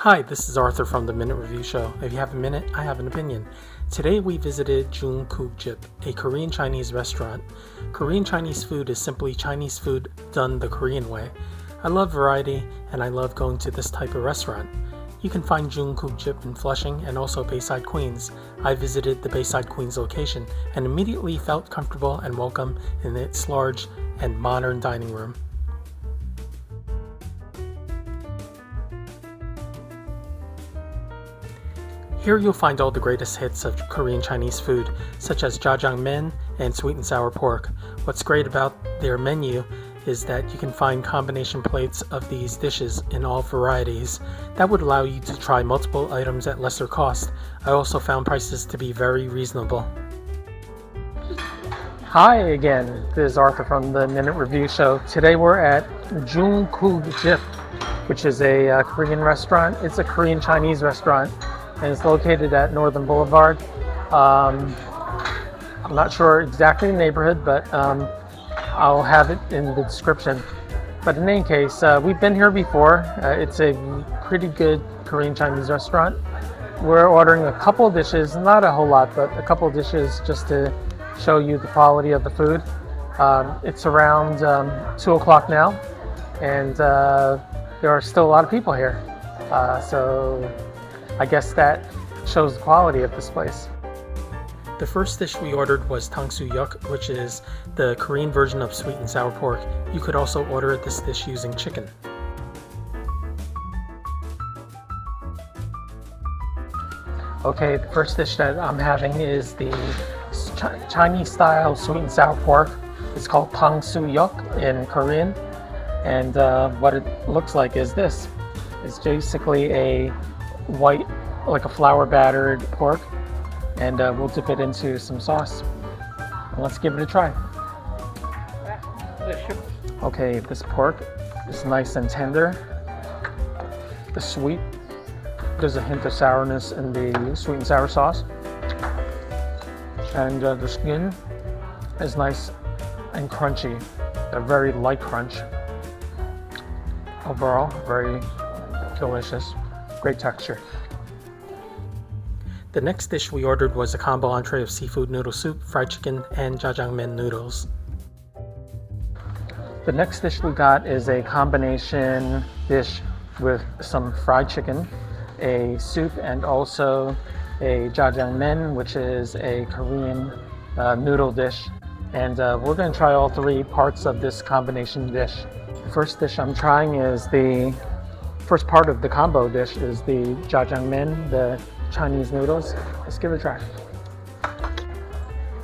Hi, this is Arthur from the Minute Review Show. If you have a minute, I have an opinion. Today we visited Joong Koog Jip, a Korean Chinese restaurant. Korean Chinese food is simply Chinese food done the Korean way. I love variety and I love going to this type of restaurant. You can find Joong Koog Jip in Flushing and also Bayside, Queens. I visited the Bayside, Queens location and immediately felt comfortable and welcome in its large and modern dining room. Here you'll find all the greatest hits of Korean Chinese food, such as jjajangmyeon and sweet and sour pork. What's great about their menu is that you can find combination plates of these dishes in all varieties. That would allow you to try multiple items at lesser cost. I also found prices to be very reasonable. Hi again, this is Arthur from the Minute Review Show. Today we're at Joong Koog Jip, which is a Korean restaurant. It's a Korean Chinese restaurant, and it's located at Northern Boulevard. I'm not sure exactly the neighborhood, but I'll have it in the description. But in any case, we've been here before. It's a pretty good Korean Chinese restaurant. We're ordering a couple of dishes, not a whole lot, but a couple of dishes just to show you the quality of the food. It's around 2 o'clock now, and there are still a lot of people here. So I guess that shows the quality of this place. The first dish we ordered was 탕수육, which is the Korean version of sweet and sour pork. You could also order this dish using chicken. Okay, the first dish that I'm having is the Chinese style sweet and sour pork. It's called 탕수육 in Korean, and what it looks like is this. It's basically a white, like a flour battered pork, and we'll dip it into some sauce. And let's give it a try. Okay, this pork is nice and tender. The sweet, there's a hint of sourness in the sweet and sour sauce, and the skin is nice and crunchy, a very light crunch. Overall, very delicious. Great texture. The next dish we ordered was a combo entree of seafood noodle soup, fried chicken, and jjajangmyeon noodles. The next dish we got is a combination dish with some fried chicken, a soup, and also a jjajangmyeon, which is a Korean noodle dish. And we're going to try all three parts of this combination dish. The first dish I'm trying is first part of the combo dish is the jjajangmyeon, the Chinese noodles. Let's give it a try.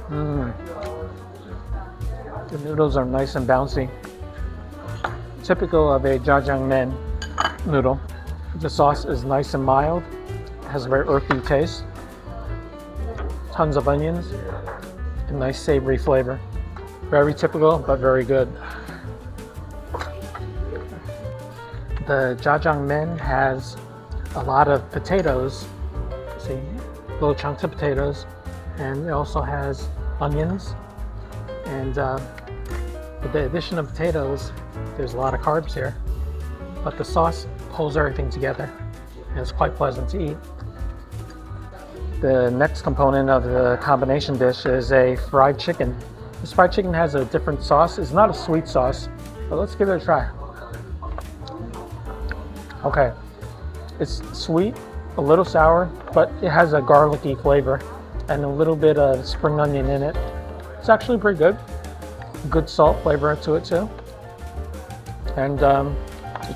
The noodles are nice and bouncy. Typical of a jjajangmyeon noodle. The sauce is nice and mild. It has a very earthy taste. Tons of onions. A nice savory flavor. Very typical, but very good. The jjajangmyeon has a lot of potatoes, see, little chunks of potatoes, and it also has onions. And with the addition of potatoes, there's a lot of carbs here, but the sauce holds everything together, and it's quite pleasant to eat. The next component of the combination dish is a fried chicken. This fried chicken has a different sauce. It's not a sweet sauce, but let's give it a try. Okay, it's sweet, a little sour, but it has a garlicky flavor and a little bit of spring onion in it. It's actually pretty good. Good salt flavor to it too. And the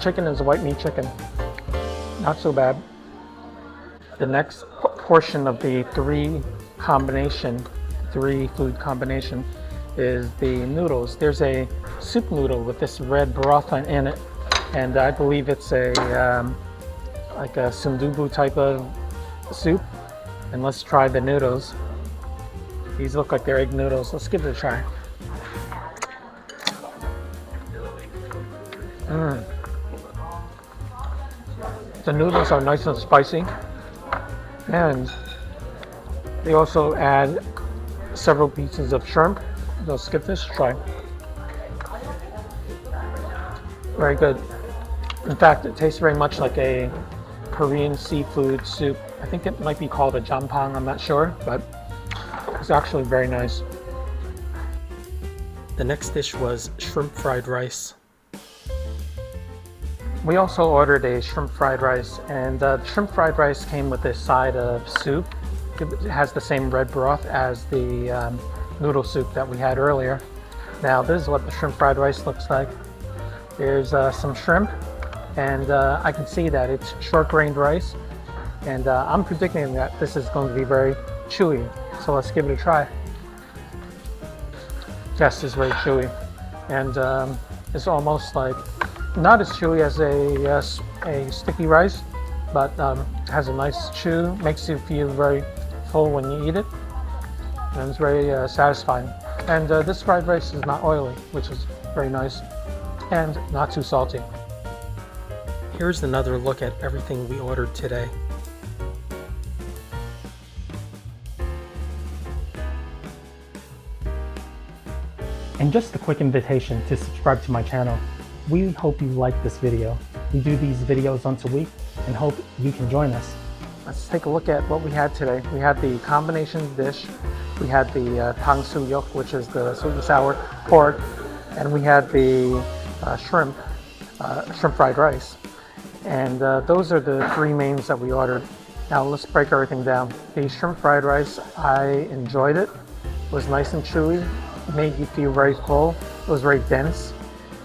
chicken is a white meat chicken. Not so bad. The next portion of the three food combination is the noodles. There's a soup noodle with this red broth in it. And I believe it's like a sundubu type of soup. And let's try the noodles. These look like they're egg noodles. Let's give it a try. The noodles are nice and spicy. And they also add several pieces of shrimp. Let's give this a try. Very good. In fact, it tastes very much like a Korean seafood soup. I think it might be called a jampang, I'm not sure, but it's actually very nice. The next dish was shrimp fried rice. We also ordered a shrimp fried rice, and the shrimp fried rice came with a side of soup. It has the same red broth as the noodle soup that we had earlier. Now this is what the shrimp fried rice looks like. There's some shrimp, and I can see that it's short-grained rice, and I'm predicting that this is going to be very chewy. So let's give it a try. Yes, it's very chewy, and it's almost like not as chewy as a sticky rice, but has a nice chew, makes you feel very full when you eat it, and it's very satisfying. And this fried rice is not oily, which is very nice, and not too salty. Here's another look at everything we ordered today. And just a quick invitation to subscribe to my channel. We hope you like this video. We do these videos once a week and hope you can join us. Let's take a look at what we had today. We had the combination dish. We had the tang suyok, which is the sweet and sour pork, and we had the shrimp fried rice. And those are the three mains that we ordered. Now let's break everything down. The shrimp fried rice, I enjoyed it. It was nice and chewy. It made you feel very full. It was very dense.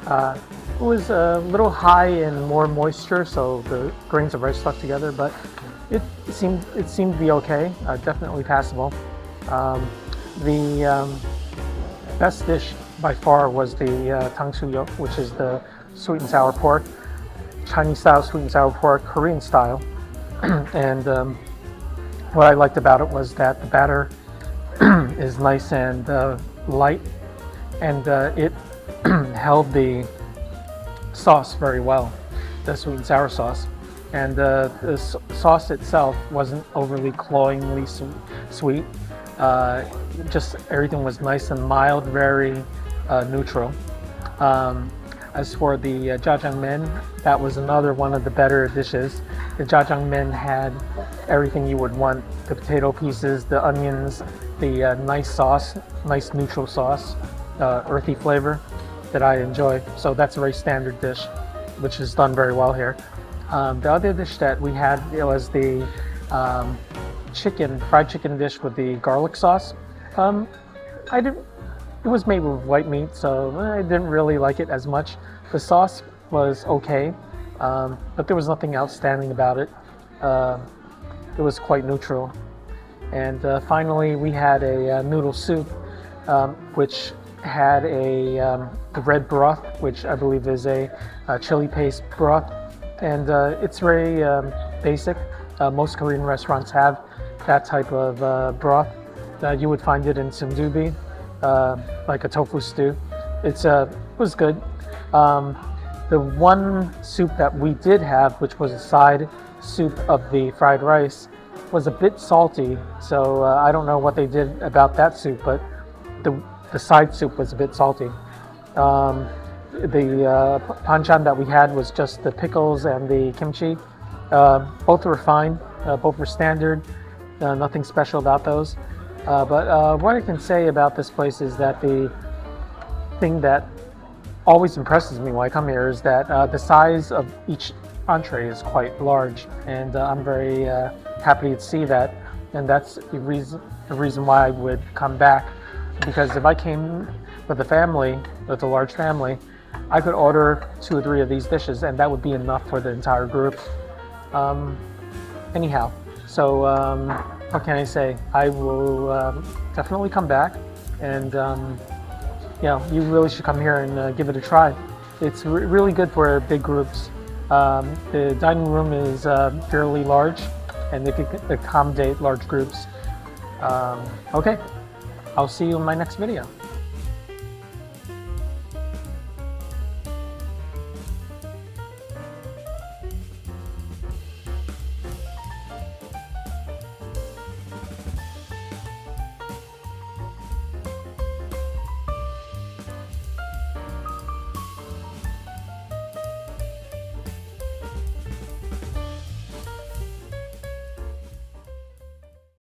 It was a little high in more moisture, so the grains of rice stuck together, but it seemed to be okay, definitely passable. The best dish by far was the tang suyok, which is the sweet and sour pork, Chinese style sweet and sour pork, Korean style. And what I liked about it was that the batter is nice and light, and it held the sauce very well, the sweet and sour sauce. And the sauce itself wasn't overly cloyingly sweet. Just everything was nice and mild, very neutral. As for the jjajangmyeon, that was another one of the better dishes. The jjajangmyeon had everything you would want: the potato pieces, the onions, the nice sauce, nice neutral sauce, earthy flavor that I enjoy. So that's a very standard dish, which is done very well here. The other dish that we had, it was the fried chicken dish with the garlic sauce. It was made with white meat, so I didn't really like it as much. The sauce was okay, but there was nothing outstanding about it. It was quite neutral. And finally, we had a noodle soup, which had the red broth, which I believe is a chili paste broth. And it's very basic. Most Korean restaurants have that type of broth. You would find it in sundubi, like a tofu stew. It was good. The one soup that we did have, which was a side soup of the fried rice, was a bit salty. So I don't know what they did about that soup, but the side soup was a bit salty. The banchan that we had was just the pickles and the kimchi. Both were fine. Both were standard. Nothing special about those. But what I can say about this place is that the thing that always impresses me when I come here is that the size of each entree is quite large, and I'm very happy to see that. And that's the reason why I would come back, because if I came with a family, with a large family, I could order 2 or 3 of these dishes, and that would be enough for the entire group. Anyhow, so what can I say? I will definitely come back, and you really should come here and give it a try. It's really good for big groups. The dining room is fairly large, and they can accommodate large groups. Okay, I'll see you in my next video.